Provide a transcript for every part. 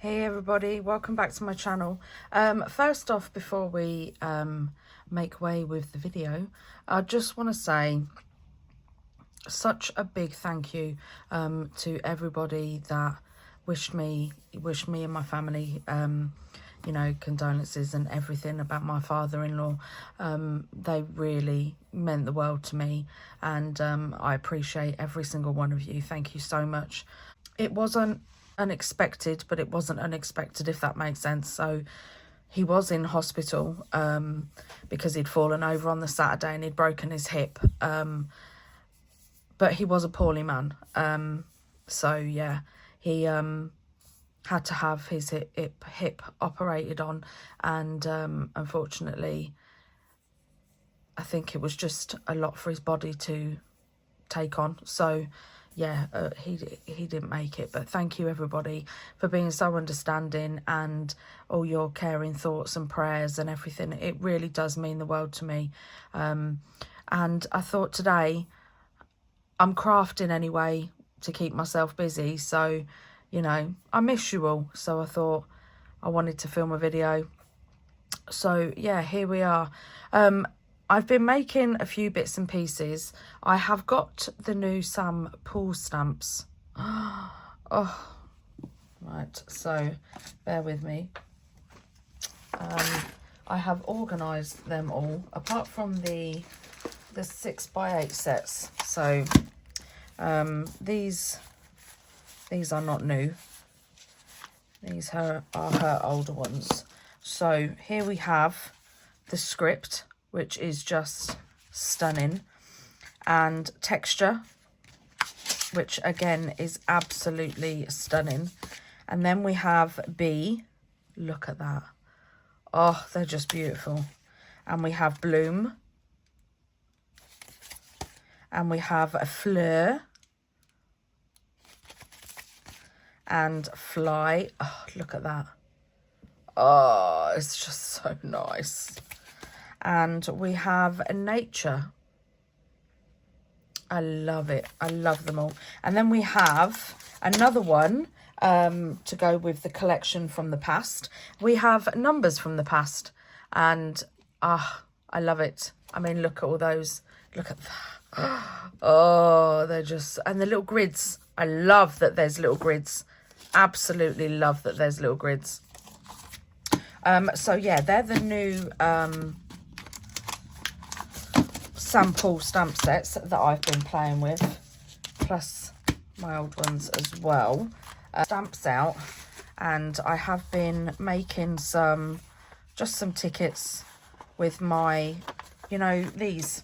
Hey everybody, welcome back to my channel. First off, before we make way with the video, I just want to say such a big thank you to everybody that wished me and my family you know, condolences and everything about my father-in-law. They really meant the world to me, and I appreciate every single one of you. Thank you so much. It wasn't unexpected, but it wasn't unexpected, if that makes sense. So he was in hospital because he'd fallen over on the Saturday and he'd broken his hip, but he was a poorly man, so yeah, he had to have his hip operated on, and unfortunately I think it was just a lot for his body to take on. So yeah, he didn't make it. But thank you everybody for being so understanding and all your caring thoughts and prayers and everything. It really does mean the world to me. And I thought today, I'm crafting anyway to keep myself busy, so you know, I miss you all, so I thought I wanted to film a video. So yeah, here we are. I've been making a few bits and pieces. I have got the new Sam Pool stamps. Oh, right, so bear with me. I have organised them all, apart from the 6x8 sets. So these are not new. These are her older ones. So here we have the script, which is just stunning, and texture, which again is absolutely stunning. And then we have B, look at that. Oh, they're just beautiful. And we have Bloom, and we have a Fleur, and Fly. Oh, look at that. Oh, it's just so nice. And we have a Nature. I love it. I love them all. And then we have another one to go with the collection from the past. We have Numbers from the Past, and I love it. I mean, look at all those. Look at that. Oh, they're just, and the little grids. I love that there's little grids. Absolutely love that there's little grids. So yeah, they're the new sample stamp sets that I've been playing with, plus my old ones as well. Stamps out, and I have been making just some tickets with my, you know, these.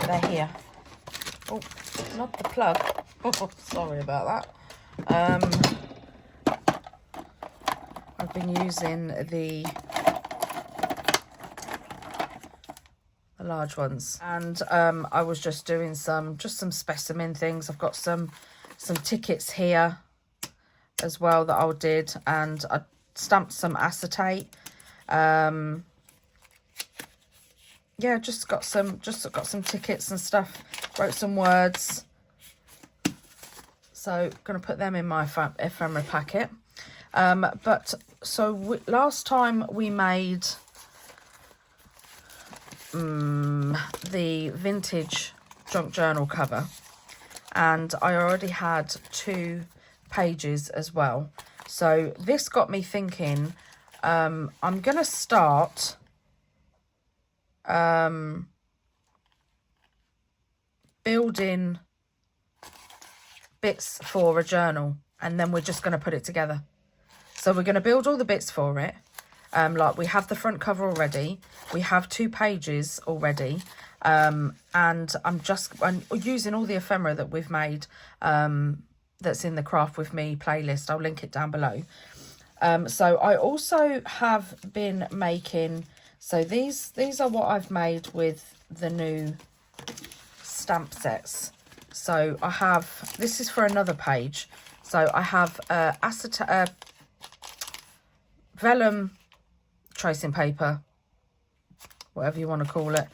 They're here. Oh, not the plug. Oh, sorry about that. I've been using the large ones, and I was just doing some specimen things. I've got some tickets here as well that I did, and I stamped some acetate. Yeah, just got some tickets and stuff. Wrote some words. So gonna put them in my ephemera packet. But so last time we made the vintage junk journal cover, and I already had 2 pages as well. So this got me thinking, I'm gonna start building bits for a journal, and then we're just going to put it together. So we're going to build all the bits for it. Like, we have the front cover already, we have 2 pages already, and I'm using all the ephemera that we've made, that's in the Craft With Me playlist. I'll link it down below. So I also have been making, so these are what I've made with the new stamp sets. So I have, this is for another page. So I have acetate, vellum tracing paper, whatever you want to call it,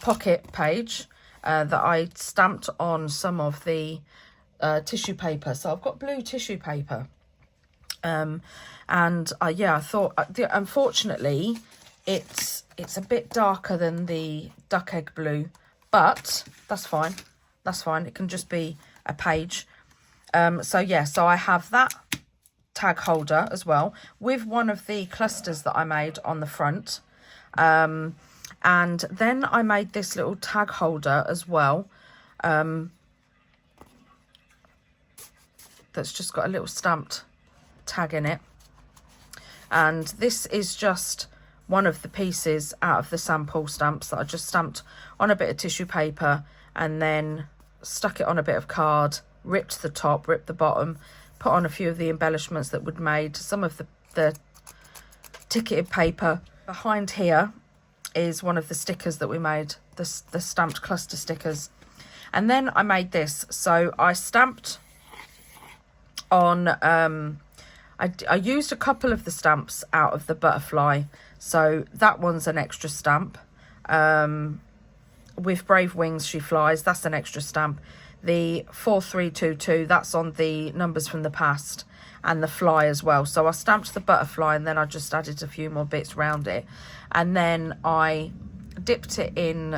pocket page that I stamped on some of the tissue paper. So I've got blue tissue paper, And yeah, I thought, unfortunately, it's a bit darker than the duck egg blue, but that's fine. That's fine. It can just be a page. So yeah, so I have that tag holder as well with one of the clusters that I made on the front. And then I made this little tag holder as well. That's just got a little stamped tag in it. And this is just one of the pieces out of the sample stamps that I just stamped on a bit of tissue paper and then stuck it on a bit of card, ripped the top, ripped the bottom, put on a few of the embellishments that we'd made, some of the ticketed paper. Behind here is one of the stickers that we made, the stamped cluster stickers. And then I made this. So I stamped on, I used a couple of the stamps out of the butterfly. So that one's an extra stamp. With Brave Wings She Flies, that's an extra stamp. The 4322, that's on the numbers from the past, and the fly as well. So I stamped the butterfly and then I just added a few more bits around it. And then I dipped it in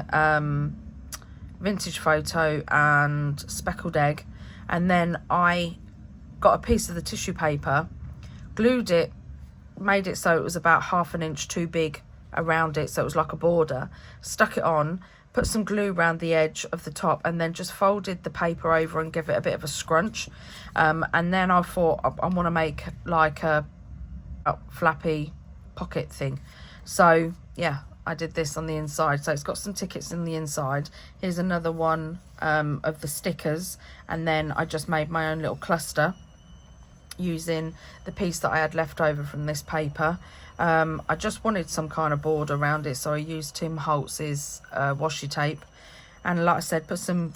Vintage Photo and Speckled Egg. And then I got a piece of the tissue paper, glued it, made it so it was about 1/2 inch too big around it, so it was like a border, stuck it on, put some glue around the edge of the top, and then just folded the paper over and give it a bit of a scrunch. And then I thought I want to make like a flappy pocket thing. So yeah, I did this on the inside. So it's got some tickets in the inside. Here's another one of the stickers. And then I just made my own little cluster using the piece that I had left over from this paper. I just wanted some kind of border around it, so I used Tim Holtz's washi tape, and like I said, put some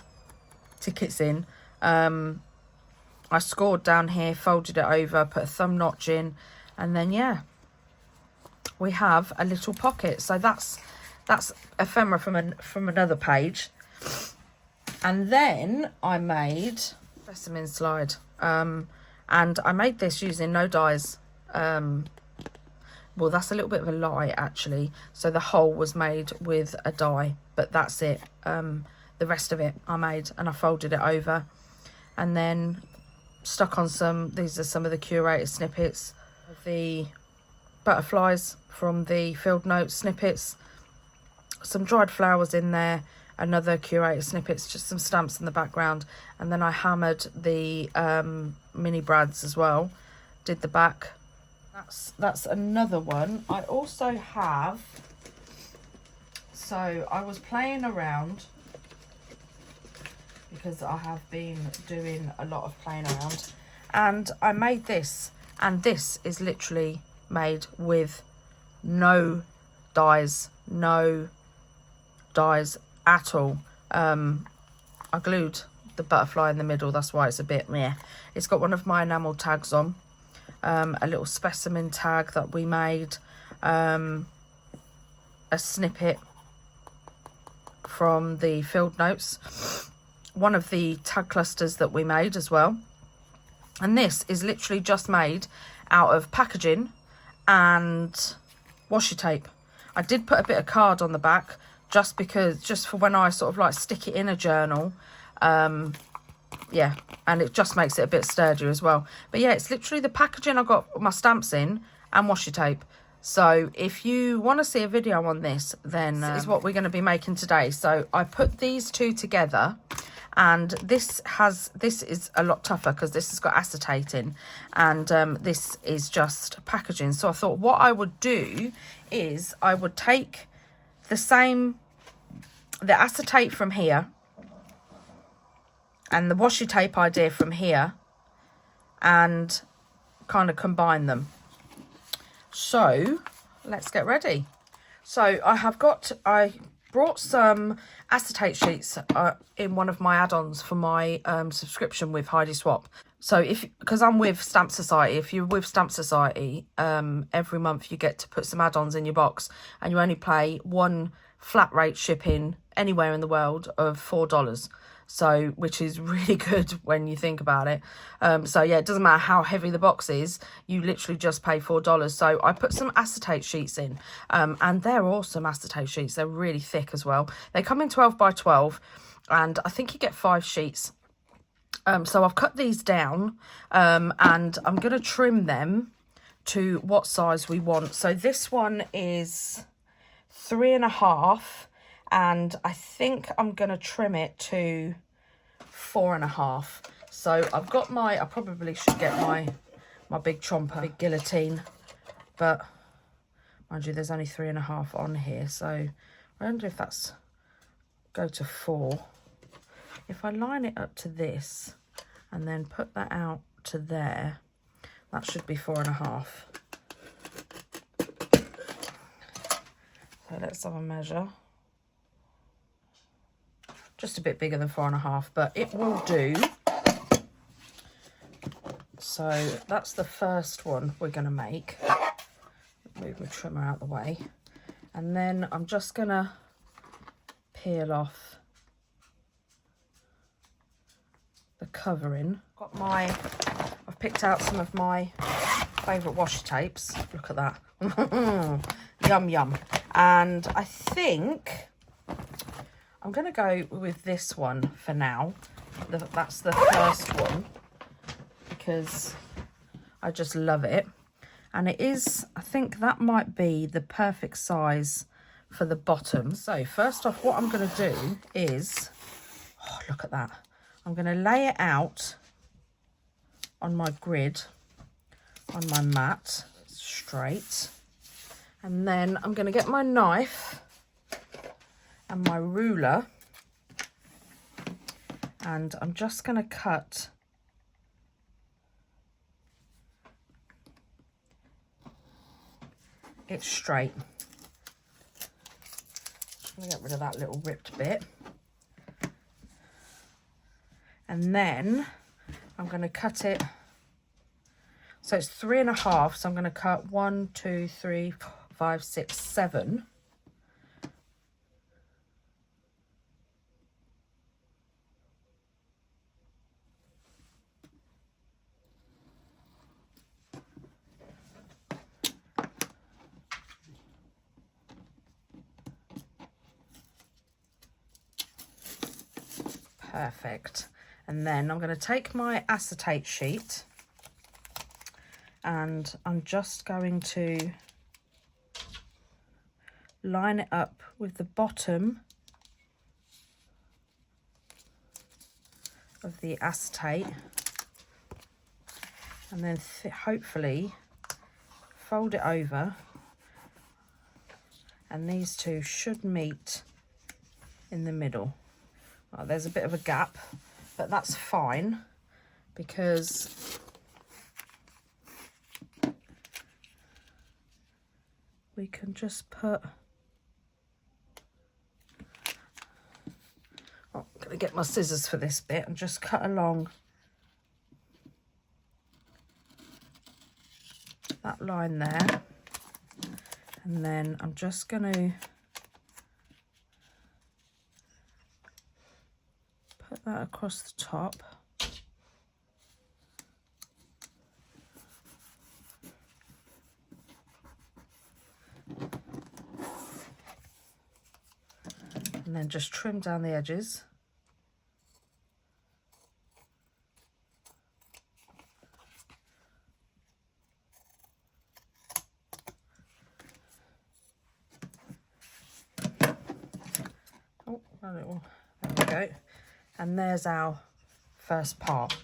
tickets in. I scored down here, folded it over, put a thumb notch in, and then yeah, we have a little pocket. So that's ephemera from another page. And then I made specimen slide, and I made this using no dies. Well, that's a little bit of a lie, actually. So the whole was made with a die, but that's it. The rest of it I made, and I folded it over and then stuck on some, these are some of the curated snippets of the butterflies from the field notes snippets, some dried flowers in there, another curated snippets, just some stamps in the background. And then I hammered the mini brads as well, did the back. That's another one. I also have, so I was playing around because I have been doing a lot of playing around, and I made this, and this is literally made with no dies at all. I glued the butterfly in the middle, that's why it's a bit meh. It's got one of my enamel tags on, a little specimen tag that we made, a snippet from the field notes, one of the tag clusters that we made as well. And this is literally just made out of packaging and washi tape. I did put a bit of card on the back just for when I sort of like stick it in a journal. Yeah, and it just makes it a bit sturdier as well. But yeah, it's literally the packaging I got my stamps in and washi tape. So if you want to see a video on this, then this is what we're going to be making today. So I put these two together, and this is a lot tougher because this has got acetate in, and this is just packaging. So I thought what I would do is I would take the acetate from here and the washi tape idea from here and kind of combine them. So let's get ready. So I brought some acetate sheets in one of my add-ons for my subscription with Heidi Swap. So because I'm with Stamp Society, if you're with Stamp Society, every month you get to put some add-ons in your box, and you only pay one flat rate shipping anywhere in the world of $4. So, which is really good when you think about it. So yeah, it doesn't matter how heavy the box is, you literally just pay $4. So I put some acetate sheets in, and they're awesome acetate sheets. They're really thick as well. They come in 12 by 12, and I think you get 5 sheets. So I've cut these down, and I'm going to trim them to what size we want. So this one is 3.5, and I think I'm going to trim it to 4.5. So I've got my, I probably should get my big chomper, big guillotine, but mind you, there's only 3.5 on here. So I wonder if that's, go to 4. If I line it up to this and then put that out to there, that should be 4.5. So let's have a measure. Just a bit bigger than 4.5, but it will do. So that's the first one we're going to make. Move my trimmer out of the way. And then I'm just going to peel off the covering. I've picked out some of my favourite washi tapes. Look at that. Yum yum. And I think I'm going to go with this one for now. That's the first one, because I just love it. And it is, I think that might be the perfect size for the bottom. So first off, what I'm going to do is, oh, look at that. I'm going to lay it out on my grid, on my mat, straight. And then I'm going to get my knife and my ruler, and I'm just going to cut it straight. Just going to get rid of that little ripped bit. And then I'm going to cut it, so it's 3.5, so I'm going to cut 1, 2, 3, 4, 5, 6, 7. Perfect. And then I'm going to take my acetate sheet, and I'm just going to line it up with the bottom of the acetate, and then hopefully fold it over, and these two should meet in the middle. Oh, there's a bit of a gap, but that's fine, because we can just put, oh, I'm going to get my scissors for this bit and just cut along that line there, and then I'm just going to put that across the top. And then just trim down the edges. Oh, a little, there we go. And there's our first part.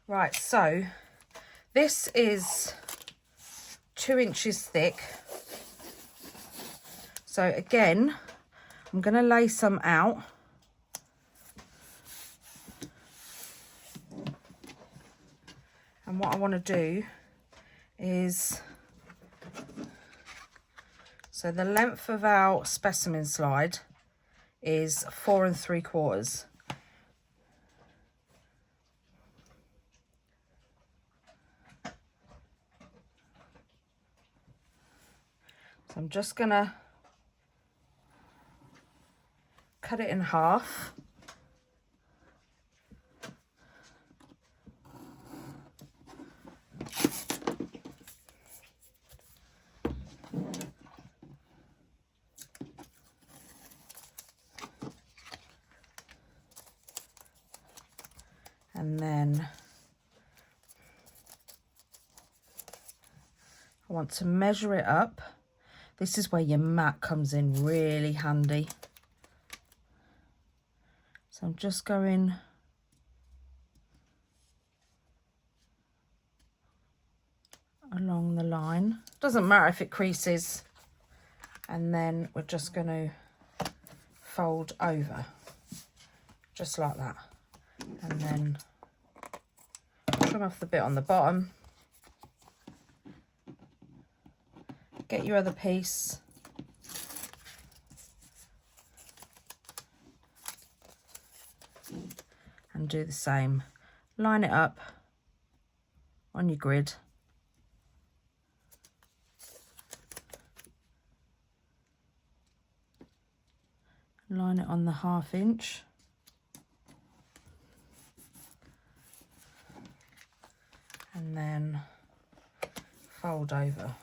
Right, so this is 2 inches thick. So again, I'm going to lay some out. And what I want to do is, so the length of our specimen slide is 4 3/4. So I'm just going to cut it in half. And then I want to measure it up. This is where your mat comes in really handy. So I'm just going along the line. Doesn't matter if it creases. And then we're just going to fold over, just like that. And then trim off the bit on the bottom. Get your other piece. And do the same. Line it up on your grid. Line it on the 1/2 inch. And then fold over.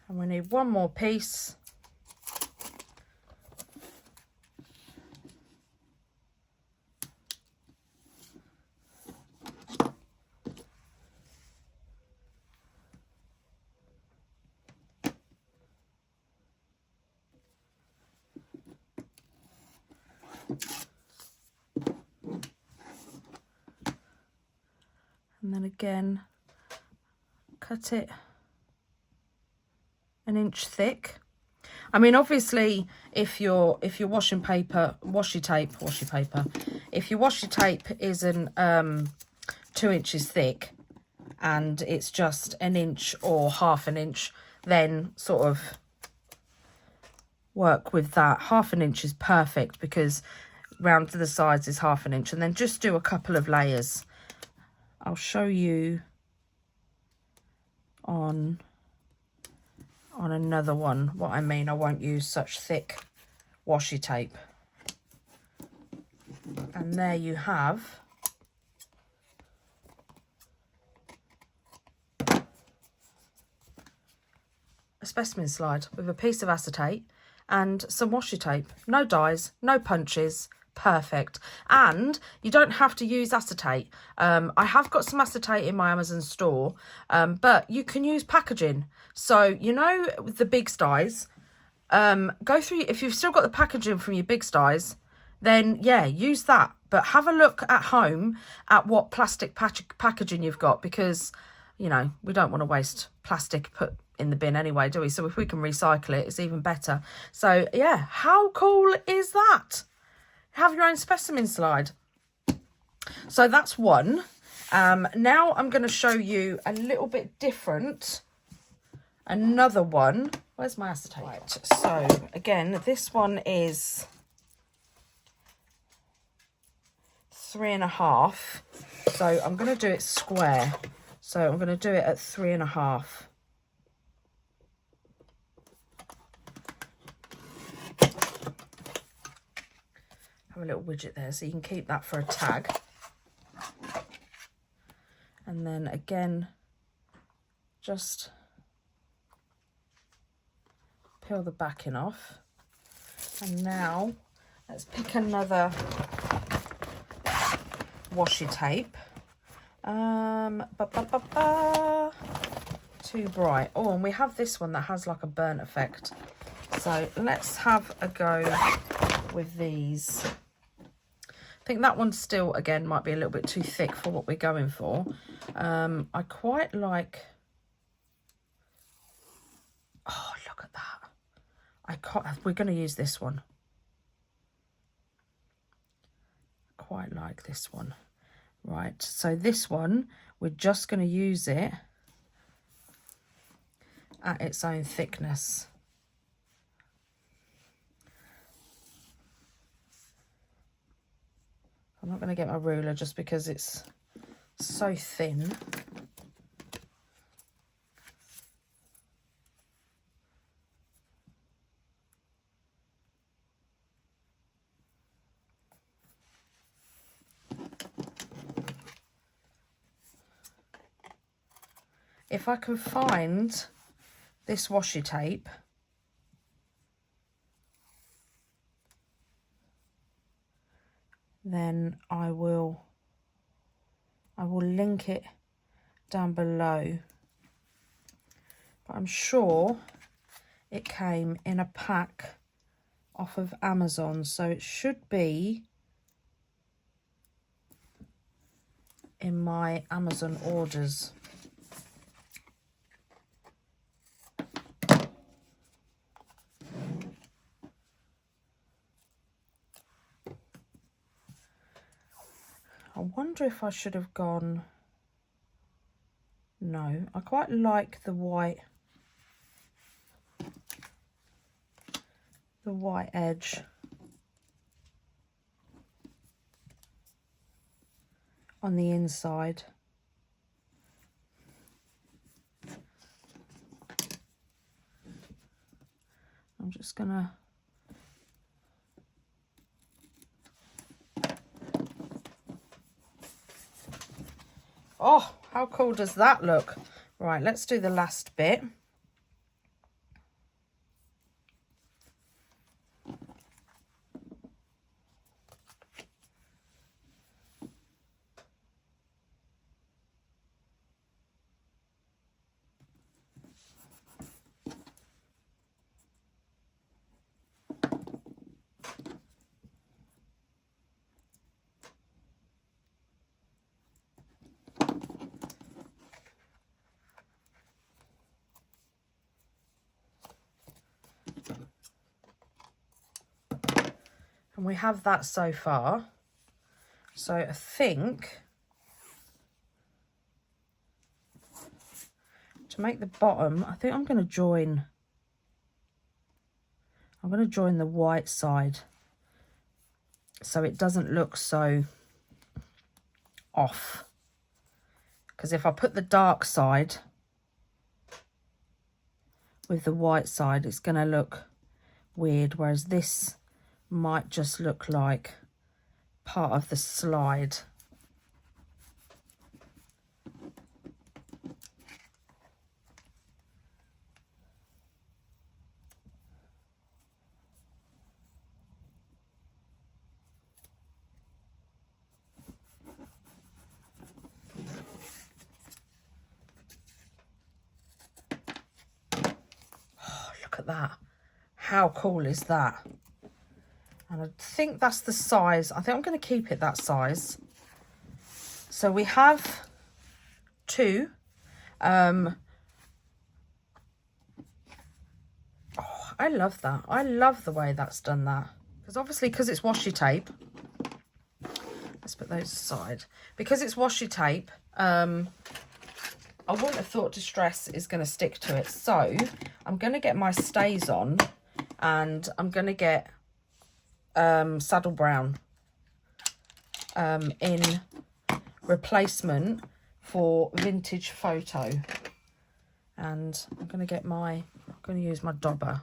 And we need one more piece. And then again, cut it 1 inch thick. I mean, obviously, if your washi tape isn't 2 inches thick and it's just 1 inch or 1/2 inch, then sort of work with that. 1/2 inch is perfect because round to the sides is 1/2 inch, and then just do a couple of layers. I'll show you on another one what I mean. I won't use such thick washi tape. And there you have a specimen slide with a piece of acetate and some washi tape. No dies, no punches, perfect. And you don't have to use acetate. I have got some acetate in my Amazon store, but you can use packaging. So, you know, with the big styes, go through, if you've still got the packaging from your big styes, then yeah, use that. But have a look at home at what plastic packaging you've got, because, you know, we don't want to waste plastic put in the bin anyway, do we? So if we can recycle it, it's even better. So yeah, how cool is that? Have your own specimen slide. So that's one. Now I'm going to show you a little bit different. Another one. Where's my acetate? Right, so again, this one is 3.5. So I'm going to do it square. So I'm going to do it at 3.5. Have a little widget there so you can keep that for a tag. And then again, just peel the backing off. And now let's pick another washi tape. Too bright. Oh, and we have this one that has like a burnt effect. So let's have a go with these. I think that one still, again, might be a little bit too thick for what we're going for. I quite like... Oh, look at that. We're going to use this one. I quite like this one. Right, so this one, we're just going to use it at its own thickness. I'm not going to get my ruler just because it's so thin. if I can find this washi tape, then I will link it down below. But I'm sure it came in a pack off of Amazon, so it should be in my Amazon orders. I wonder if I should have gone... No, I quite like the white edge on the inside. I'm just gonna oh, how cool does that look? Right, let's do the last bit. And we have that so far. So I think to make the bottom, I think I'm going to join the white side so it doesn't look so off. Because if I put the dark side with the white side, it's going to look weird, whereas this might just look like part of the slide. Oh, look at that. How cool is that? And I think that's the size. I think I'm going to keep it that size. So we have two. Oh, I love that. I love the way that's done that. Because obviously, because it's washi tape. Let's put those aside. Because it's washi tape, I wouldn't have thought distress is going to stick to it. So I'm going to get my stays on, and I'm going to get saddle brown in replacement for vintage photo. And I'm going to use my dobber.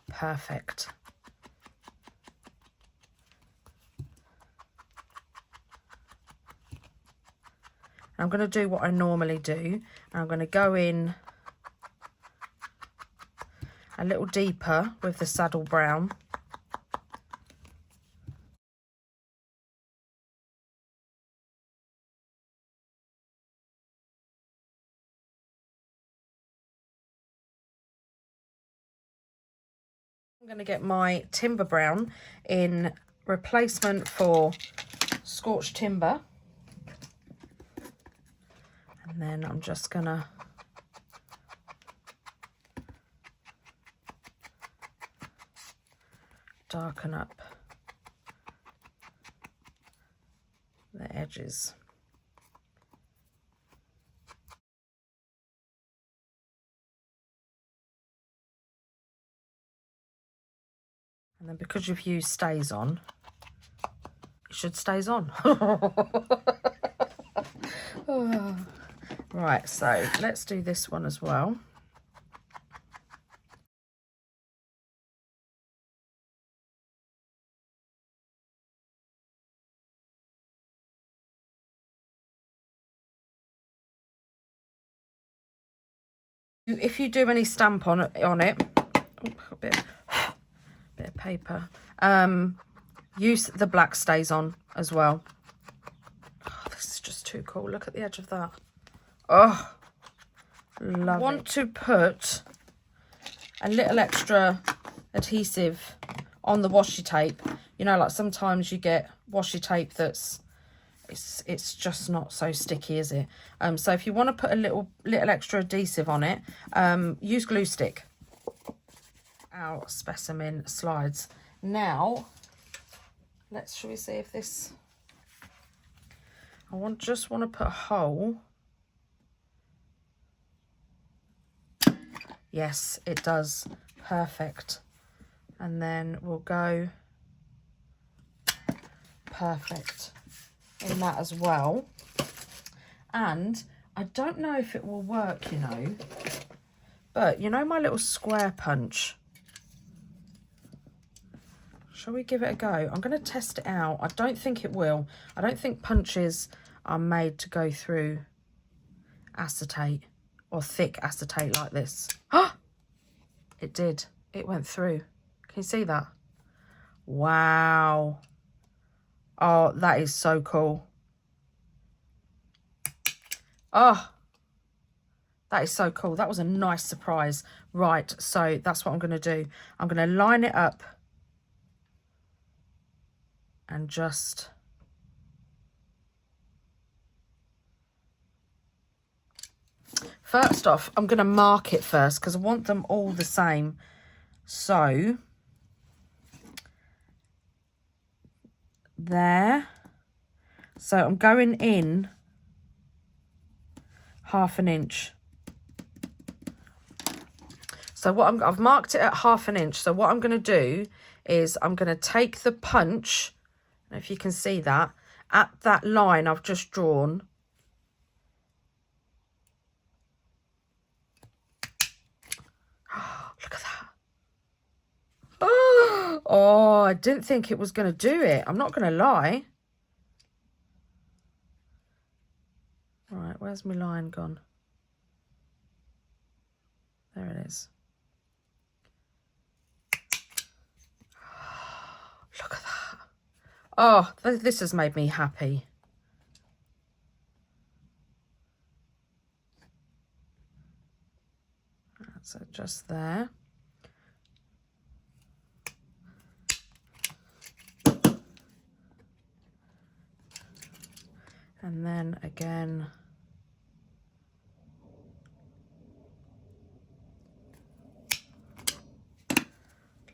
Perfect. I'm going to do what I normally do. I'm going to go in a little deeper with the saddle brown. I'm going to get my timber brown in replacement for scorched timber. And then I'm just going to darken up the edges. And then because you've used stays on, it should stays on. Right, so let's do this one as well. If you do any stamp on it, oh, a bit of paper, use the black stays on as well. Oh, this is just too cool. Look at the edge of that. Oh, love it. Want to put a little extra adhesive on the washi tape. You know, like sometimes you get washi tape that's it's just not so sticky, is it? So if you want to put a little extra adhesive on it, use glue stick. Our specimen slides. Now, shall we see if this, just want to put a hole. Yes, it does. Perfect. And then we'll go perfect in that as well. And I don't know if it will work, you know, but you know my little square punch, shall we give it a go? I'm going to test it out. I don't think it will. I don't think punches are made to go through acetate or thick acetate like this. Ah, it did. It went through. Can you see that? Wow. Oh, that is so cool. Oh, that is so cool. That was a nice surprise. Right, so that's what I'm going to do. I'm going to line it up and just... First off, I'm going to mark it first because I want them all the same. So... there. So I'm going in 1/2 inch. So what I've marked it at 1/2 inch. So what I'm going to do is I'm going to take the punch, if you can see that, at that line I've just drawn. Look at that. Oh, I didn't think it was going to do it. I'm not going to lie. Right, where's my line gone? There it is. Look at that. Oh, this has made me happy. So just there. And then again,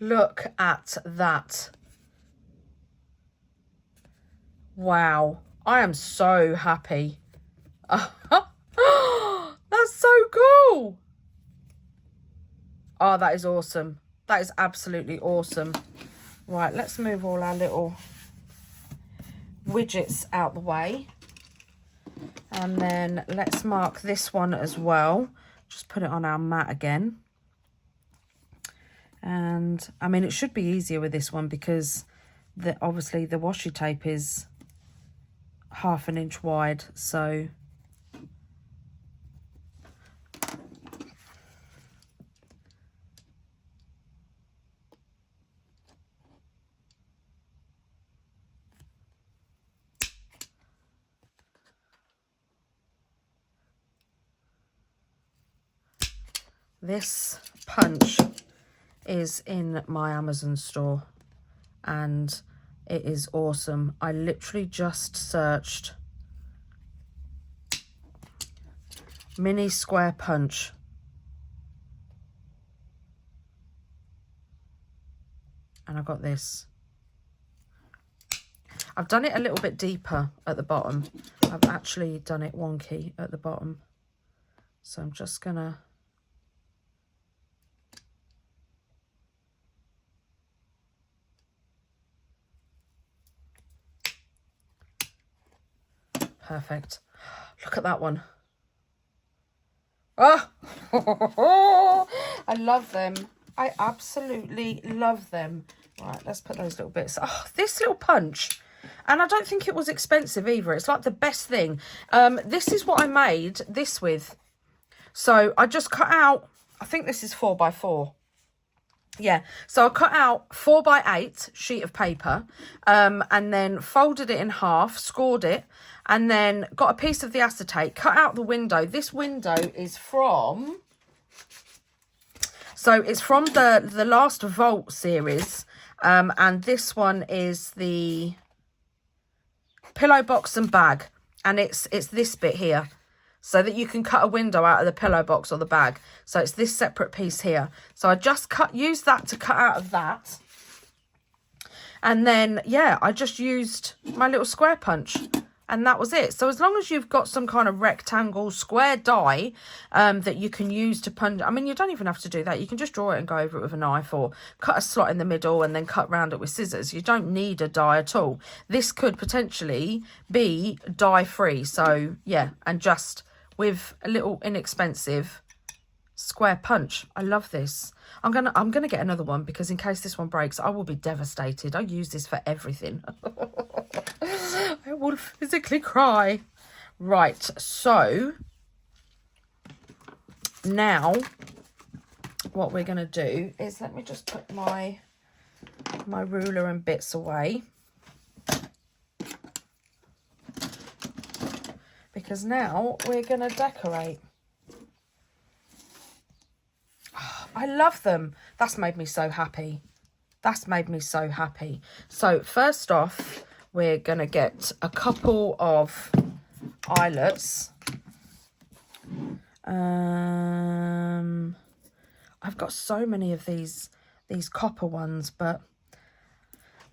look at that. Wow, I am so happy. That's so cool. Oh, that is awesome. That is absolutely awesome. Right, let's move all our little widgets out the way. And then let's mark this one as well. Just put it on our mat again. And I mean, it should be easier with this one because obviously the washi tape is 1/2 inch wide. So this punch is in my Amazon store and it is awesome. I literally just searched mini square punch. And I got this. I've done it a little bit deeper at the bottom. I've actually done it wonky at the bottom. So I'm just gonna... Perfect. Look at that one. Oh, I love them. I absolutely love them. Right, let's put those little bits. Oh, this little punch. And I don't think it was expensive either. It's like the best thing. This is what I made this with. So I just cut out, I think this is 4x4. Yeah, so I cut out 4x8 sheet of paper, and then folded it in half, scored it, and then got a piece of the acetate, cut out the window. This window is from, so it's from the last Vault series, and this one is the pillow box and bag, and it's this bit here, so that you can cut a window out of the pillow box or the bag. So it's this separate piece here. So I just used that to cut out of that. And then, yeah, I just used my little square punch, and that was it. So as long as you've got some kind of rectangle square die that you can use to punch, I mean, you don't even have to do that. You can just draw it and go over it with a knife, or cut a slot in the middle and then cut round it with scissors. You don't need a die at all. This could potentially be die free. So yeah, and just with a little inexpensive square punch. I love this. I'm gonna get another one, because in case this one breaks, I will be devastated. I use this for everything. I will physically cry. Right, so now what we're gonna do is, let me just put my ruler and bits away, because now we're gonna decorate. I love them. That's made me so happy. That's made me so happy. So first off, we're going to get a couple of eyelets. I've got so many of these copper ones, but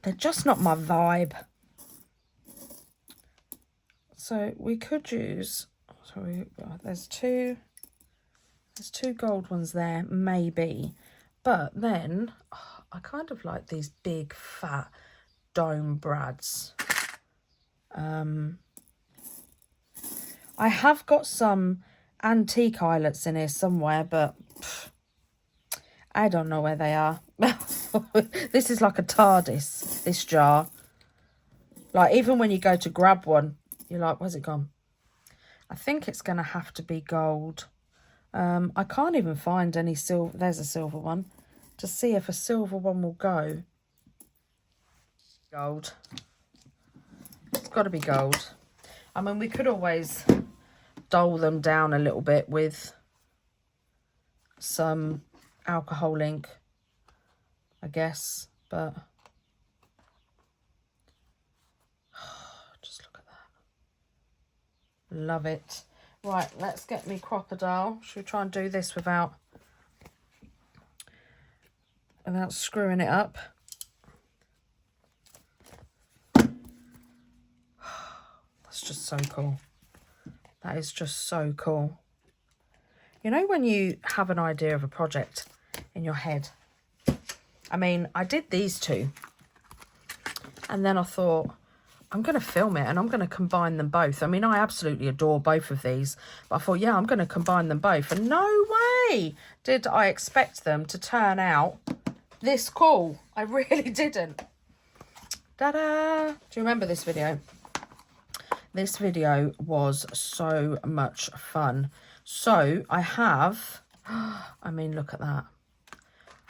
they're just not my vibe. So we could use, there's two gold ones there, maybe. But then, I kind of like these big, fat dome brads. I have got some antique eyelets in here somewhere, but I don't know where they are. This is like a TARDIS, this jar. Like, even when you go to grab one, you're like, where's it gone? I think it's going to have to be gold. I can't even find any silver. There's a silver one. To see if a silver one will go. Gold. It's got to be gold. I mean, we could always dull them down a little bit with some alcohol ink, I guess. But just look at that. Love it. Right, let's get me crocodile. Should we try and do this without screwing it up? That's just so cool. That is just so cool. You know, when you have an idea of a project in your head. I mean, I did these two, and then I thought, I'm going to film it and I'm going to combine them both. I mean, I absolutely adore both of these. But I thought, yeah, I'm going to combine them both. And no way did I expect them to turn out this cool. I really didn't. Ta-da! Do you remember this video? This video was so much fun. So I have, I mean, look at that.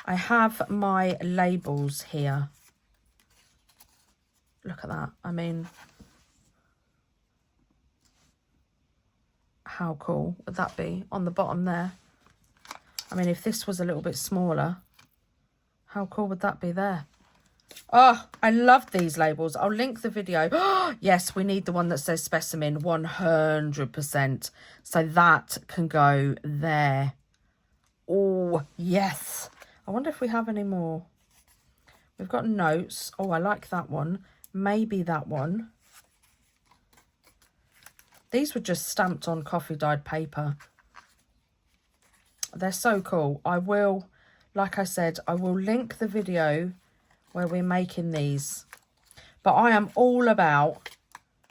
I have my labels here. Look at that. I mean, how cool would that be on the bottom there? I mean, if this was a little bit smaller, how cool would that be there? Oh, I love these labels. I'll link the video. Oh, yes, we need the one that says Specimen 100%. So that can go there. Oh, yes. I wonder if we have any more. We've got notes. Oh, I like that one. Maybe that one. These were just stamped on coffee dyed paper. They're so cool. I will, like I said, I will link the video where we're making these. But I am all about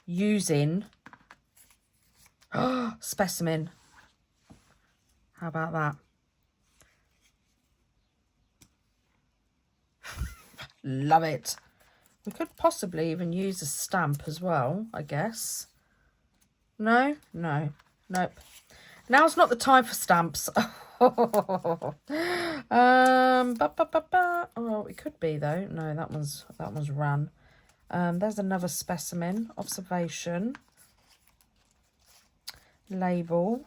using Specimen. How about that? Love it. We could possibly even use a stamp as well, I guess. No? No. Nope. Now's not the time for stamps. Oh, it could be though. No, that one's ran. There's another specimen. Observation. Label.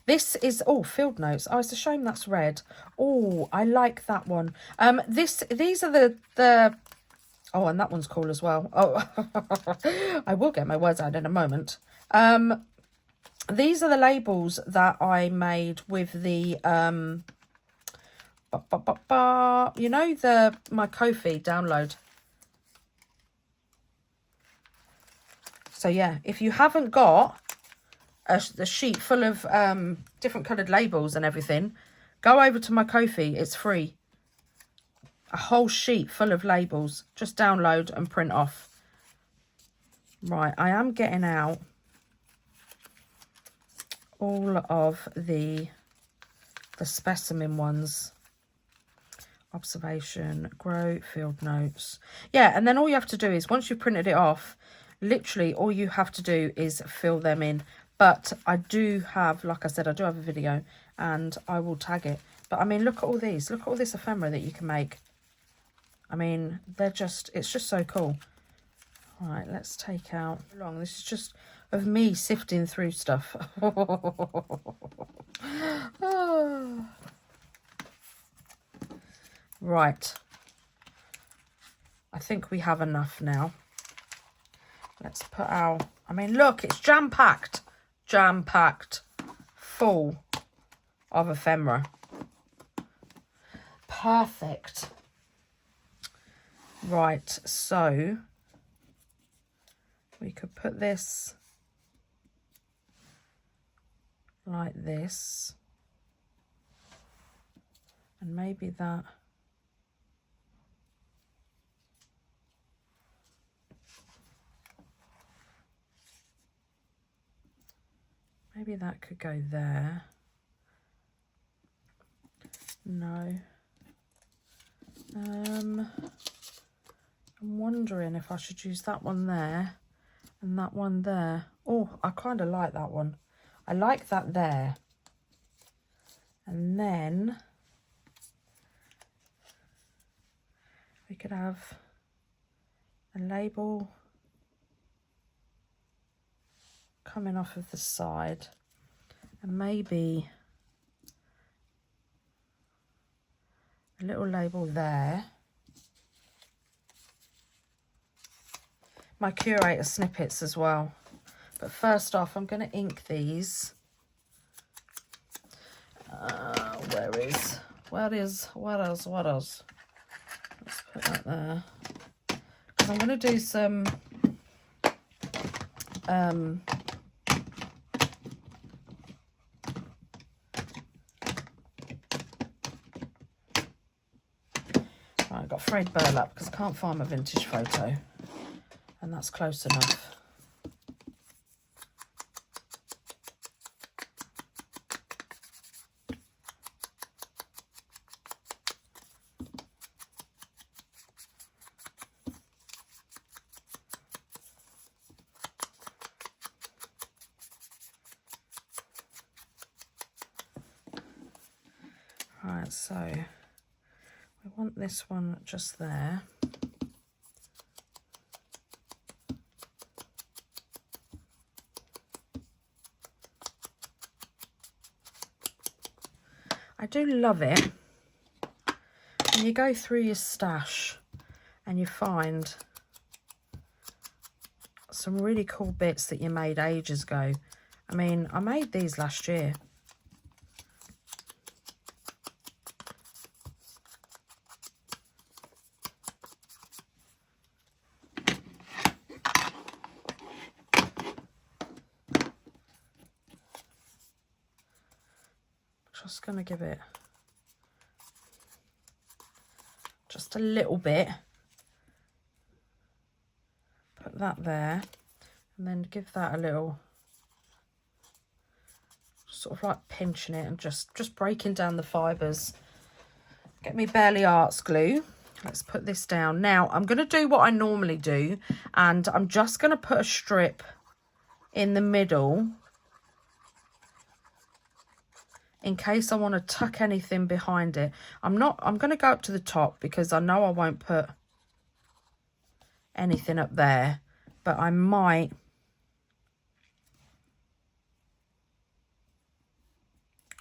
This is, oh, field notes. Oh, it's a shame that's red. Oh, I like that one. These are the oh, and that one's cool as well. Oh, I will get my words out in a moment. These are the labels that I made with the you know, my Ko-fi download. So yeah, if you haven't got the sheet full of different coloured labels and everything, go over to my Ko-fi. It's free. A whole sheet full of labels. Just download and print off. Right, I am getting out all of the specimen ones. Observation, grow, field notes. Yeah, and then all you have to do is, once you've printed it off, literally all you have to do is fill them in. But I do have, like I said, I do have a video and I will tag it. But I mean, look at all these. Look at all this ephemera that you can make. I mean, it's just so cool. All right, let's take out long. This is just of me sifting through stuff. Oh. Right. I think we have enough now. Let's put our, I mean, look, it's jam-packed. Jam-packed. Full of ephemera. Perfect. Right, so we could put this like this. And maybe that. Maybe that could go there. No. I'm wondering if I should use that one there and that one there. Oh, I kind of like that one. I like that there. And then we could have a label coming off of the side, and maybe a little label there. My curator snippets as well. But first off, I'm going to ink these. Where is? Let's put that there. Because I'm going to do some right, I got frayed burlap because I can't find my vintage photo, and that's close enough. Right, so we want this one just there. I do love it when you go through your stash and you find some really cool bits that you made ages ago. I mean, I made these last year. Just going to give it just a little bit. Put that there, and then give that a little, sort of like pinching it and just breaking down the fibres. Get me Barely Arts glue. Let's put this down. Now I'm going to do what I normally do, and I'm just going to put a strip in the middle in case I want to tuck anything behind it. I'm going to go up to the top because I know I won't put anything up there, but I might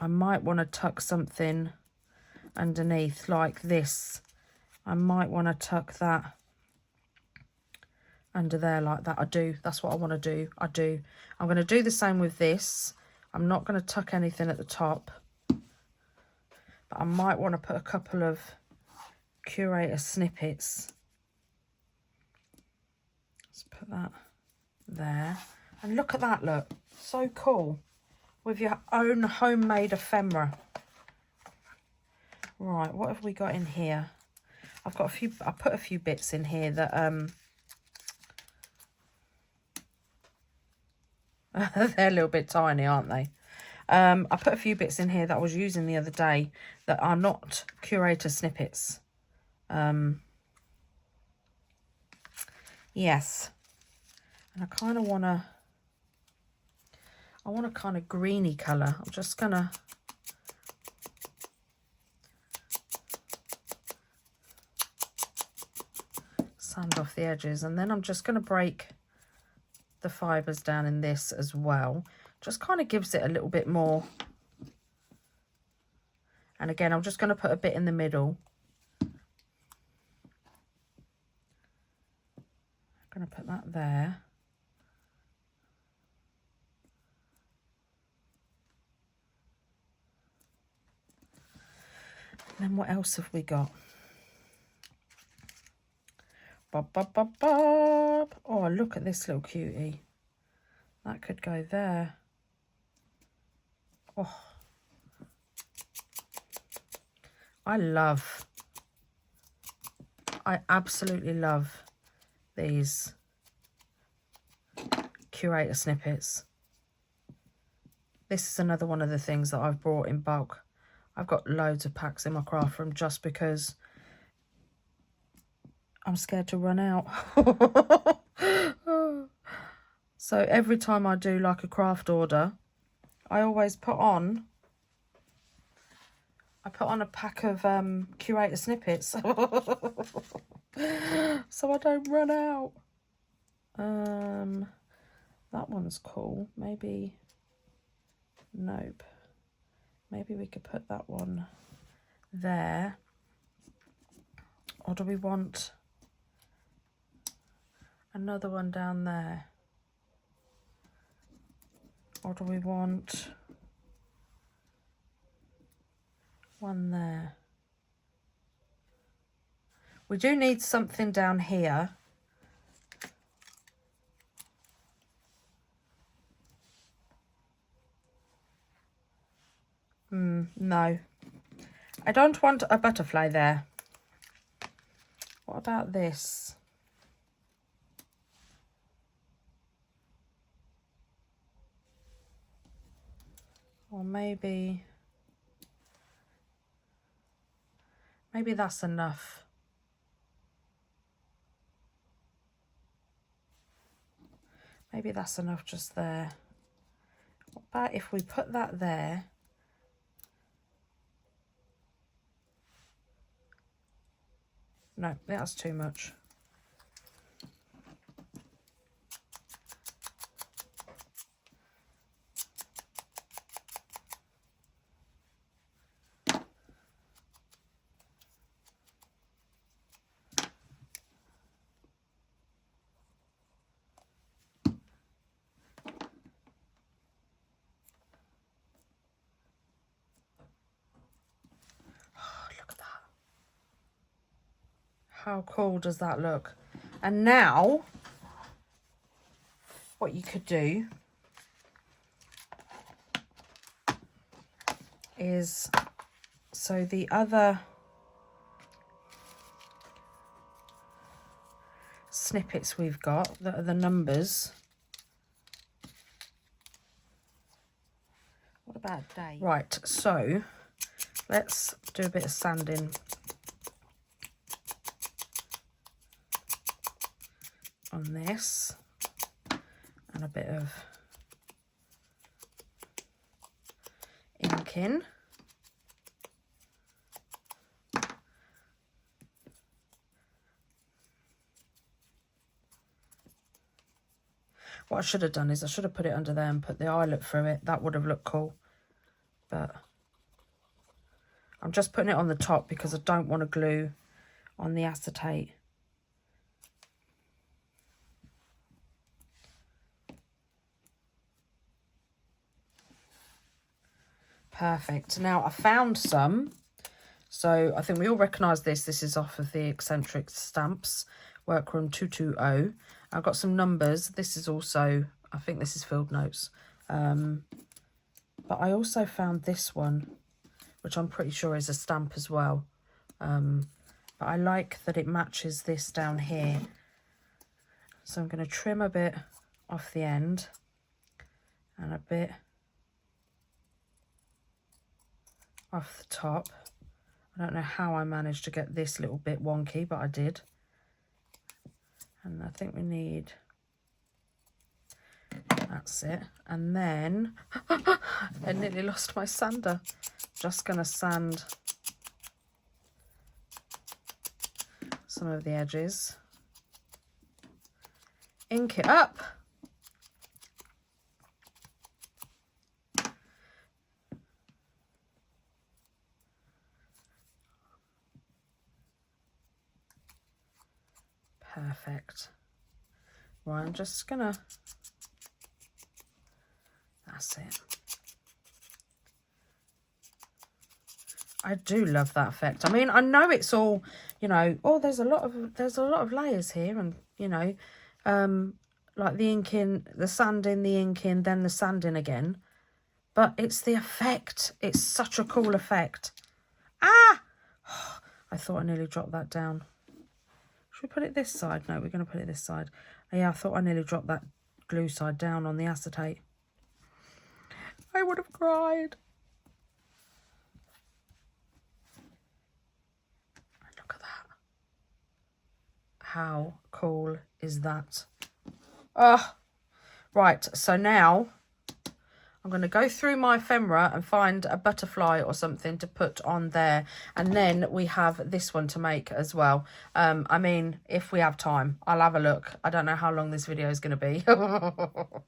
want to tuck something underneath like this. I might want to tuck that under there like that. That's what I want to do. I'm going to do the same with this. I'm not going to tuck anything at the top, but I might want to put a couple of curator snippets. Let's put that there. And look at that, look. So cool. With your own homemade ephemera. Right, what have we got in here? I put a few bits in here that they're a little bit tiny, aren't they? I put a few bits in here that I was using the other day that are not curator snippets. Yes. And I kind of want to... I want a kind of greeny colour. I'm just going to... sand off the edges. And then I'm just going to break the fibres down in this as well. Just kind of gives it a little bit more. And again, I'm just going to put a bit in the middle. I'm going to put that there. And then what else have we got? Bob, bob, bob, bob. Oh, look at this little cutie. That could go there. Oh, I absolutely love these curator snippets. This is another one of the things that I've bought in bulk. I've got loads of packs in my craft room just because I'm scared to run out. So every time I do like a craft order, I always put on a pack of curator snippets so I don't run out. That one's cool. Maybe, nope. Maybe we could put that one there. Or do we want another one down there? Or do we want one there? We do need something down here. No. I don't want a butterfly there. What about this? Or maybe that's enough. Maybe that's enough just there. What about if we put that there? No, that's too much. How cool does that look? And now, what you could do is, so the other snippets we've got, that are the numbers. What about day? Right, so let's do a bit of sanding. On this, and a bit of ink back in. What I should have done is I should have put it under there and put the eyelet through it. That would have looked cool. But I'm just putting it on the top because I don't want to glue on the acetate. Perfect. Now I found some. So I think we all recognise this. This is off of the Eccentric Stamps, Workroom 220. I've got some numbers. This is also, I think this is field notes. But I also found this one, which I'm pretty sure is a stamp as well. But I like that it matches this down here. So I'm going to trim a bit off the end and a bit off the top. I don't know how I managed to get this little bit wonky, but I did. And I think we need, that's it. And then I nearly lost my sander. Just gonna sand some of the edges, ink it up. Perfect. Right, I'm just gonna, that's it. I do love that effect. I mean, I know it's all, you know, oh, there's a lot of layers here, and you know, like the inking, the sanding, the inking, then the sanding again. But it's the effect. It's such a cool effect. Ah! I thought I nearly dropped that down. Should we put it this side? No, we're going to put it this side. Oh, yeah, I thought I nearly dropped that glue side down on the acetate. I would have cried. Look at that. How cool is that? Oh, right. So now I'm going to go through my ephemera and find a butterfly or something to put on there. And then we have this one to make as well. I mean, if we have time, I'll have a look. I don't know how long this video is going to be.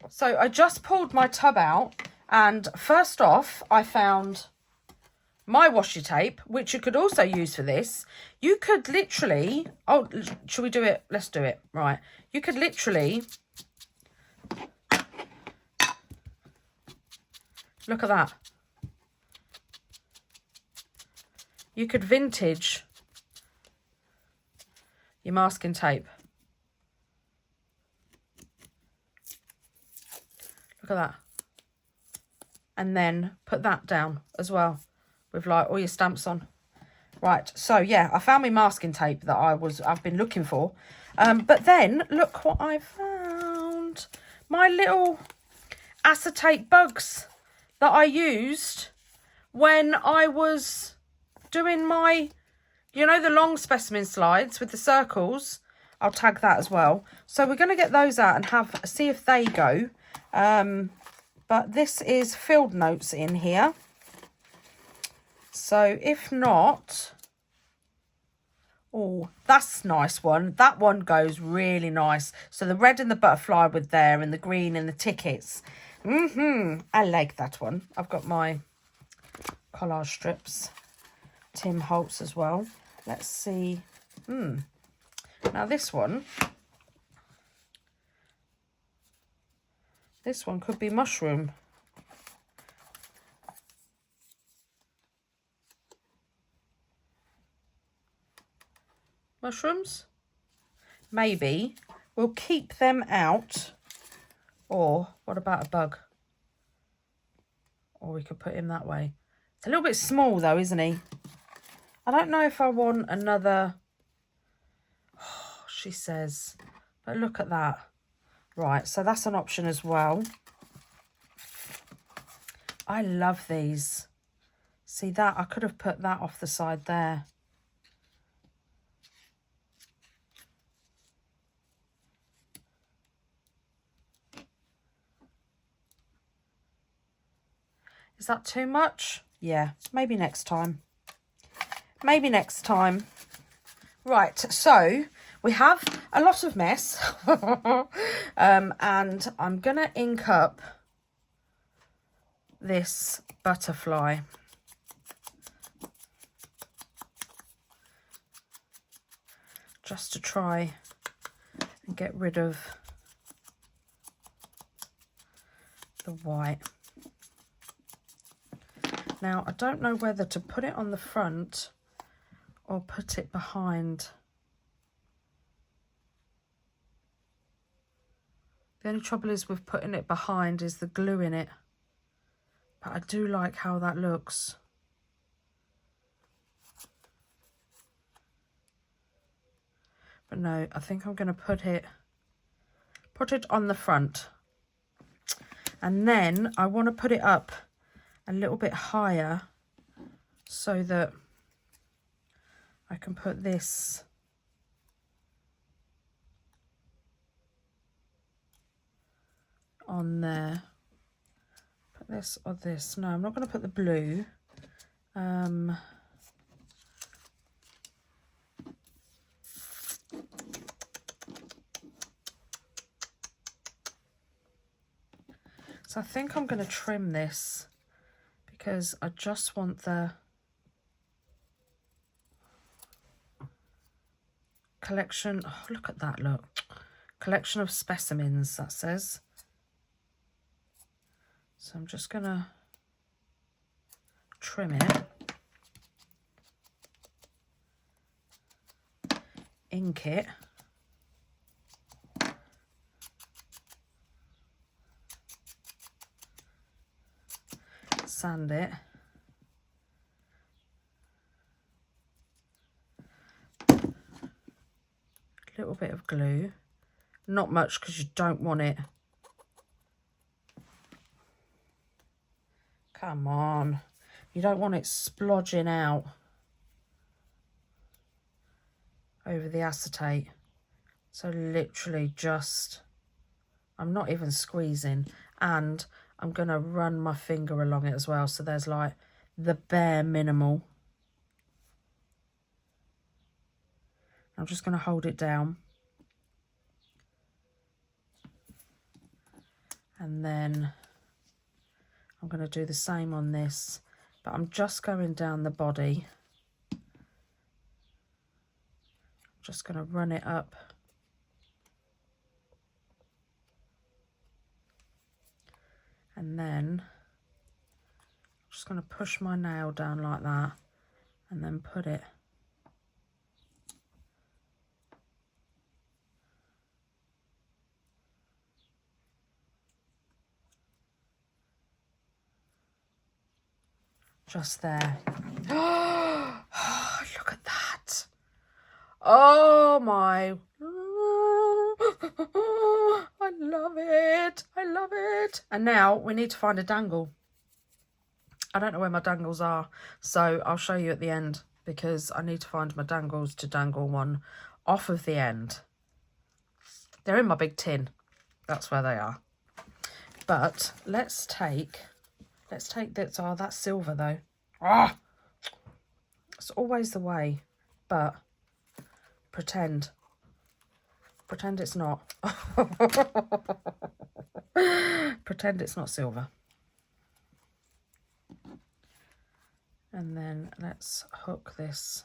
So I just pulled my tub out. And first off, I found my washi tape, which you could also use for this. You could literally... Oh, should we do it? Let's do it. Right. You could literally... Look at that. You could vintage your masking tape. Look at that. And then put that down as well with like all your stamps on. Right, so yeah, I found my masking tape that I've been looking for. But then look what I found. My little acetate bugs that I used when I was doing my, you know, the long specimen slides with the circles. I'll tag that as well. So we're going to get those out and see if they go. But this is field notes in here. So if not, oh, that's a nice one. That one goes really nice. So the red and the butterfly with there and the green and the tickets. I like that one. I've got my collage strips. Tim Holtz as well. Let's see. Now this one could be mushroom. Mushrooms? Maybe. We'll keep them out. Or what about a bug? Or we could put him that way. It's a little bit small though, isn't he? I don't know if I want another... Oh, she says. But look at that. Right, so that's an option as well. I love these. See that? I could have put that off the side there. Is that too much? yeah, maybe next time. Maybe next time. Right, so we have a lot of mess. And I'm going to ink up this butterfly. Just to try and get rid of the white. Now, I don't know whether to put it on the front or put it behind. The only trouble is with putting it behind is the glue in it. But I do like how that looks. But no, I think I'm going to put it on the front. And then I want to put it up a little bit higher so that I can put this on there. Put this or this. No, I'm not going to put the blue. So I think I'm going to trim this because I just want the collection. Oh, look at that, look. Collection of specimens, that says. So I'm just going to trim it. Ink it. Sand it. A little bit of glue. Not much because you don't want it. Come on. You don't want it splodging out over the acetate. So literally just, I'm not even squeezing, and I'm going to run my finger along it as well. So there's like the bare minimal. I'm just going to hold it down. And then I'm going to do the same on this, but I'm just going down the body. I'm just going to run it up. And then I'm just going to push my nail down like that and then put it. Just there. Oh, look at that. Oh my. I love it. I love it. And now we need to find a dangle. I don't know where my dangles are, so I'll show you at the end because I need to find my dangles to dangle one off of the end. They're in my big tin. That's where they are. But let's take this. Oh, that's silver though. Ah, it's always the way. But pretend it's not. Pretend it's not silver. And then let's hook this.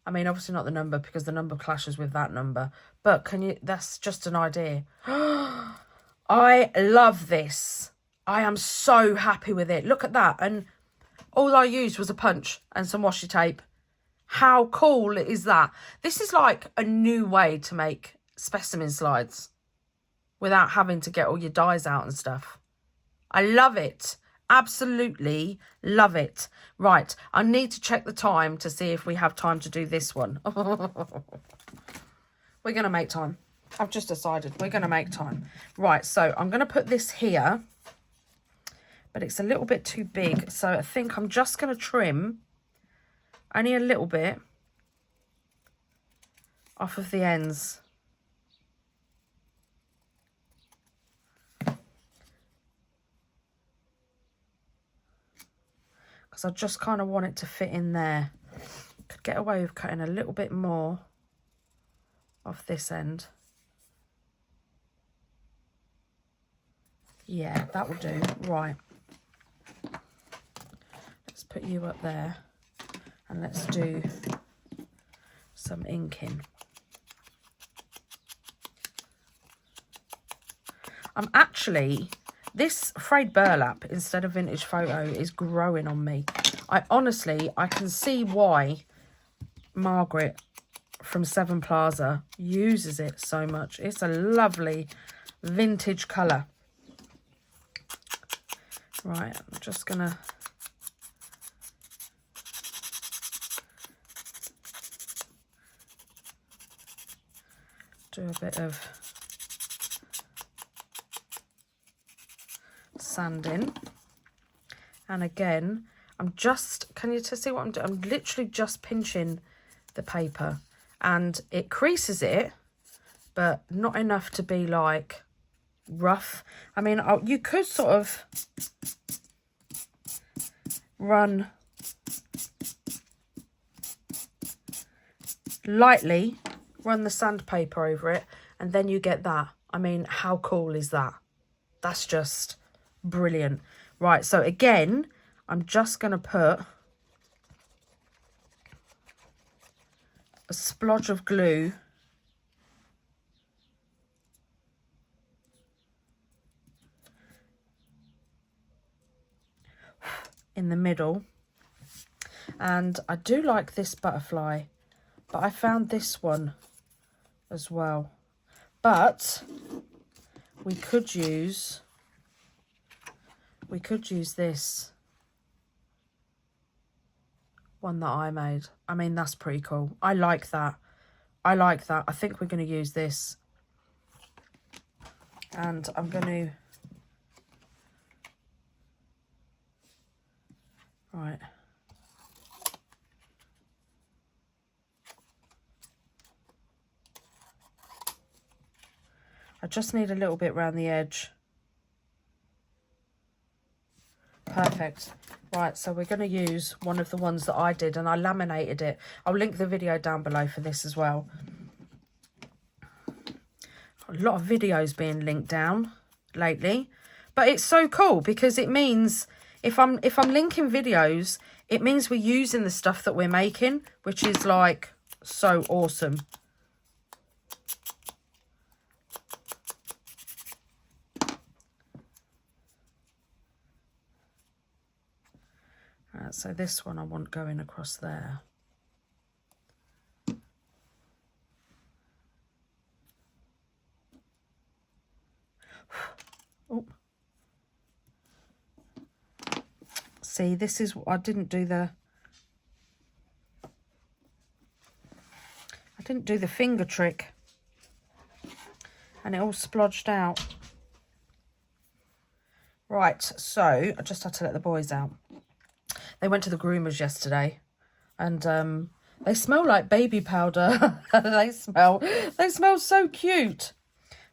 I mean, obviously not the number because the number clashes with that number. But can you, that's just an idea. I love this. I am so happy with it. Look at that. And all I used was a punch and some washi tape. How cool is that? This is like a new way to make specimen slides without having to get all your dies out and stuff. I love it. Absolutely love it. Right, I need to check the time to see if we have time to do this one. We're going to make time. I've just decided we're going to make time. Right, so I'm going to put this here, but it's a little bit too big. So I think I'm just going to trim only a little bit off of the ends. because I just kind of want it to fit in there. Could get away with cutting a little bit more off this end. Yeah, that will do. Right. Let's put you up there and let's do some inking. I'm actually, this frayed burlap instead of vintage photo is growing on me. I can see why Margaret from Seven Plaza uses it so much. It's a lovely vintage colour. Right, I'm just gonna do a bit of sanding. And again, I'm just, can you see what I'm doing? I'm literally just pinching the paper, and it creases it, but not enough to be like rough. I mean, you could sort of lightly run the sandpaper over it, and then you get that. I mean, how cool is that? That's just brilliant. Right, so again, I'm just going to put a splodge of glue in the middle. And I do like this butterfly, but I found this one as well. But we could use this one that I made. I mean, that's pretty cool. I like that. I like that. I think we're going to use this. And I'm going to... Right. I just need a little bit around the edge. Perfect. Right, so we're going to use one of the ones that I did, and I laminated it. I'll link the video down below for this as well. A lot of videos being linked down lately, but it's so cool because it means if I'm linking videos, it means we're using the stuff that we're making, which is like so awesome. So this one I want going across there. Oh. See, this is, I didn't do the finger trick, and it all splodged out. Right, so I just had to let the boys out. They went to the groomers yesterday, and they smell like baby powder. they smell so cute.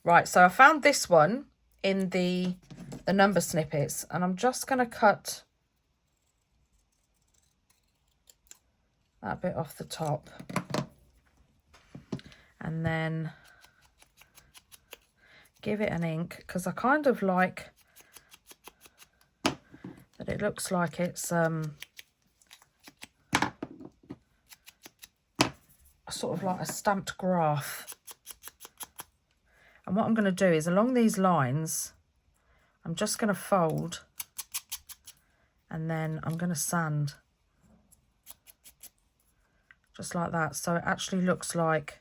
Right, so I found this one in the number snippets, and I'm just going to cut that bit off the top, and then give it an ink, because I kind of like that it looks like it's sort of like a stamped graph. And what I'm going to do is along these lines, I'm just going to fold, and then I'm going to sand just like that, so it actually looks like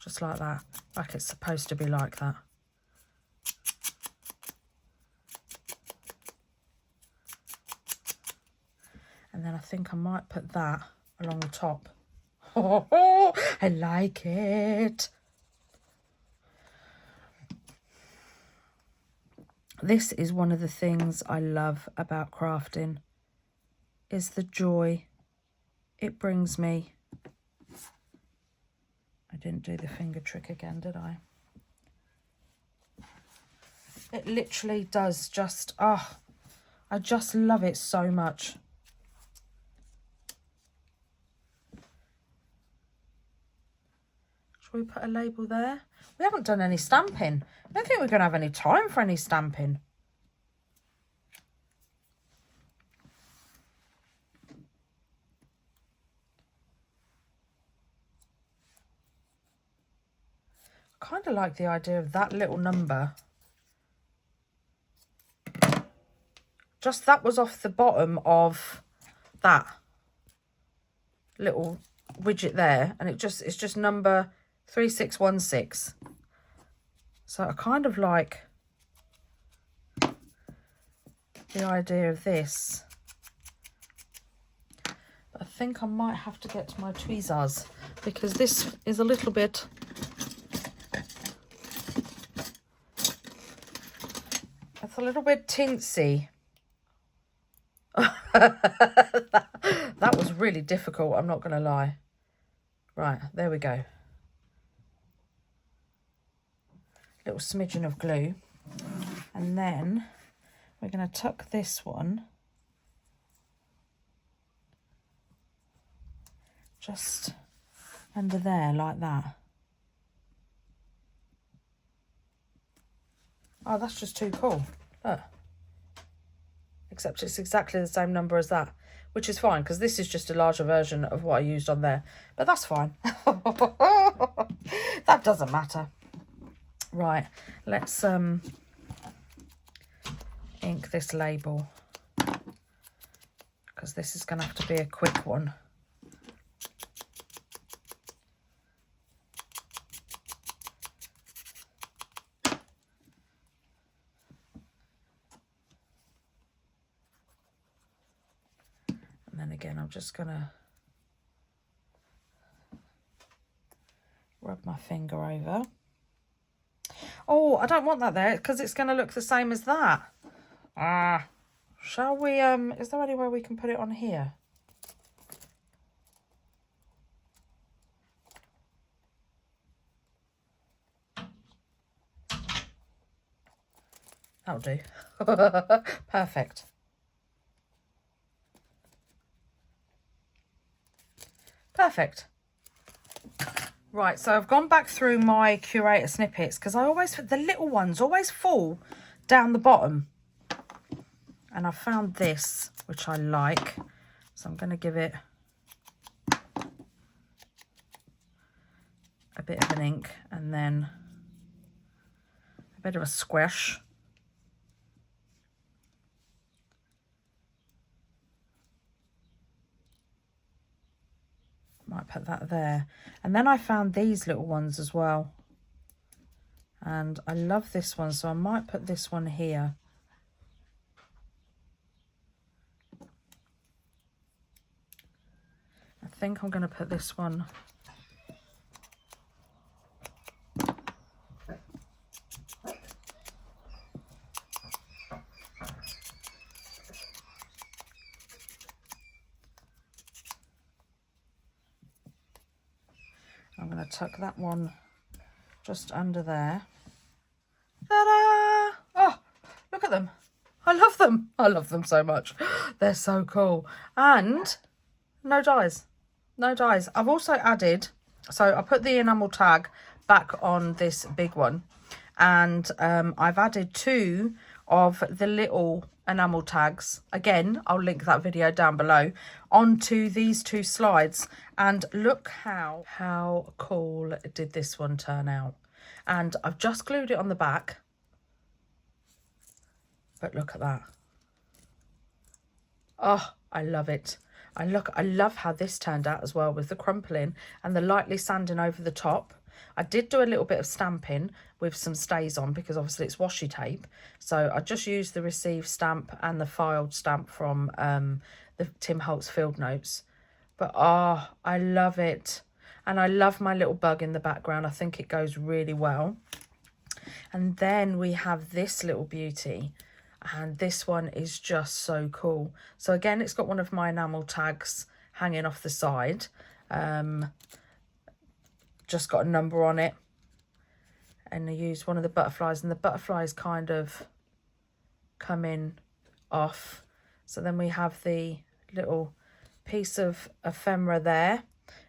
just like that, like it's supposed to be like that. And then I think I might put that along the top. Oh, I like it. This is one of the things I love about crafting, is the joy it brings me. I didn't do the finger trick again, did I? It literally does just, oh, I just love it so much. Shall we put a label there? We haven't done any stamping. I don't think we're going to have any time for any stamping. I kind of like the idea of that little number. Just that was off the bottom of that little widget there, and it's just number 3616. So I kind of like the idea of this. But I think I might have to get to my tweezers because this is a little bit, it's a little bit teensy. That was really difficult, I'm not going to lie. Right, there we go. Little smidgen of glue. And then we're going to tuck this one just under there like that. Oh, that's just too cool. Look. Except it's exactly the same number as that, which is fine because this is just a larger version of what I used on there. But that's fine. That doesn't matter. Right, let's ink this label because this is going to have to be a quick one. And then again, I'm just going to rub my finger over. Oh, I don't want that there because it's going to look the same as that. Shall we, is there any way we can put it on here? That'll do. Perfect. Perfect. Right, so I've gone back through my curator snippets because the little ones always fall down the bottom. And I found this, which I like. So I'm going to give it a bit of an ink and then a bit of a squish. Might put that there. And then I found these little ones as well. And I love this one, so I might put this one here. I think I'm going to put this one I'm going to tuck that one just under there. Ta-da! Oh, look at them. I love them. I love them so much. They're so cool. And no dies. No dies. I've also added, so I put the enamel tag back on this big one. And I've added 2 of the little enamel tags. Again, I'll link that video down below, onto these 2 slides. And look how cool did this one turn out. And I've just glued it on the back. But look at that. Oh, I love it. I love how this turned out as well, with the crumpling and the lightly sanding over the top. I did do a little bit of stamping with some stays on because obviously it's washi tape. So I just used the received stamp and the filed stamp from the Tim Holtz Field Notes. But oh, I love it. And I love my little bug in the background. I think it goes really well. And then we have this little beauty. And this one is just so cool. So again, it's got one of my enamel tags hanging off the side. just got a number on it. And I used one of the butterflies, and the butterflies kind of come in off. So then we have the little piece of ephemera there.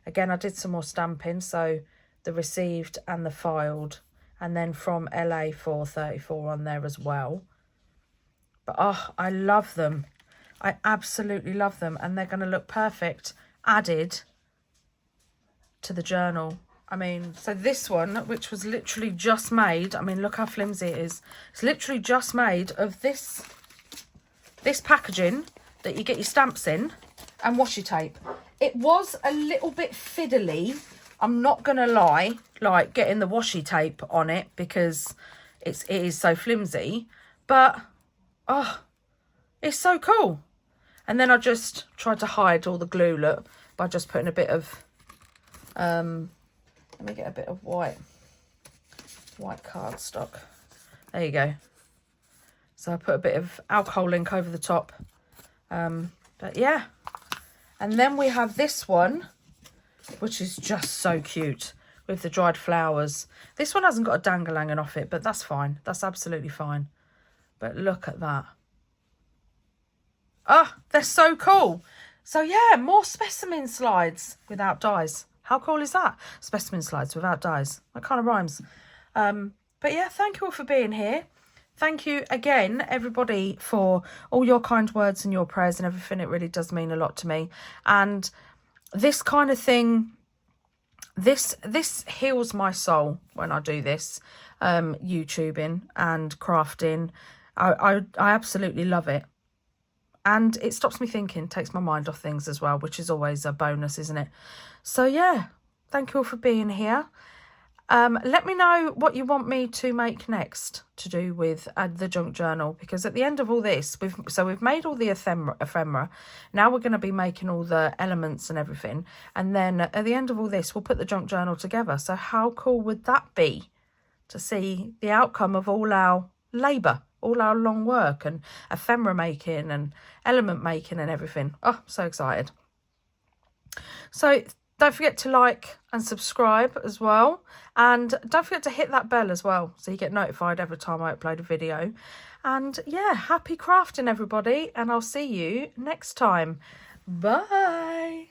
Again, I did some more stamping, so the received and the filed, and then from LA 434 on there as well. But oh, I love them. I absolutely love them, and they're going to look perfect added to the journal. I mean, so this one, which was literally just made, I mean, look how flimsy it is. It's literally just made of this packaging that you get your stamps in and washi tape. It was a little bit fiddly, I'm not going to lie, like getting the washi tape on it because it is so flimsy. But, oh, it's so cool. And then I just tried to hide all the glue, look, by just putting a bit of... let me get a bit of white cardstock. There you go. So I put a bit of alcohol ink over the top. But yeah. And then we have this one, which is just so cute with the dried flowers. This one hasn't got a dangle hanging off it, but that's fine. That's absolutely fine. But look at that. Oh, they're so cool. So yeah, more specimen slides without dies. How cool is that? Specimen slides without dies. That kind of rhymes. But yeah, thank you all for being here. Thank you again, everybody, for all your kind words and your prayers and everything. It really does mean a lot to me. And this kind of thing, this heals my soul when I do this. YouTubing and crafting. I absolutely love it. And it stops me thinking, takes my mind off things as well, which is always a bonus, isn't it? So, yeah, thank you all for being here. Let me know what you want me to make next to do with the junk journal, because at the end of all this, we've made all the ephemera. Now we're going to be making all the elements and everything. And then at the end of all this, we'll put the junk journal together. So how cool would that be to see the outcome of all our labour? All our long work and ephemera making and element making and everything. Oh, so excited. So don't forget to like and subscribe as well. And don't forget to hit that bell as well, so you get notified every time I upload a video. And yeah, happy crafting, everybody. And I'll see you next time. Bye.